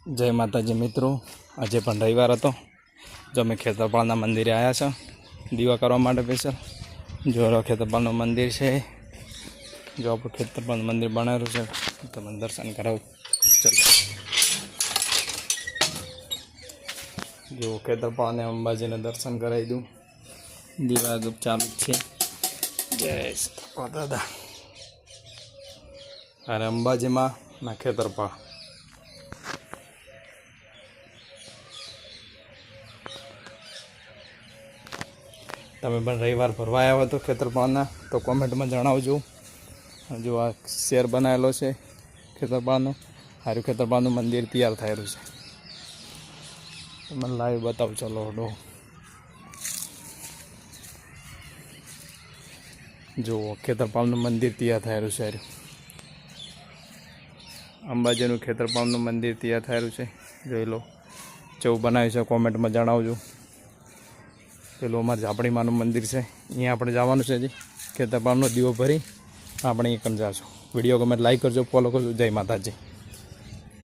जय माताजी मित्रों, आज पण रविवार हतो। जो मैं खेतरपालना मंदिरे आया छे दीवा करवा माटे स्पेशल। जो खेतरपालनु मंदिर है, जो आप खेतरपाल मंदिर बनावेलुं छे तमने दर्शन करावुं। चलो जो खेतरपाल ने अंबाजी ने दर्शन कराई दूँ। दीवा गुप चालू है। जय दादा। अरे अंबाजी मां ना खेतरपाल। तमे पण रविवार भरवा आव्या हो तो खेतरपालना तो कॉमेंट में जणावजो। जो आ शेर बनावेलो छे खेतरपालनो, हारू खेतरपालनु मंदिर तैयार थयेलुं छे। तमने लाइव बतावुं। चलो हडो जो खेतरपालनु मंदिर तैयार थयेलुं छे। अंबाजीनु खेतरपालनु मंदिर तैयार थयेलुं छे। जोई लो केवुं बनाव्युं छे कॉमेंट में जणावजो। पेलुं अमारे झापड़ी मानु मंदिर है, अहीं आपणे जवानुं छे। खेतरपालनो दीवो भरी आपणे अहीं पण जाशुं। विडियो गमे लाइक करजो, फॉलो करजो। जय माताजी।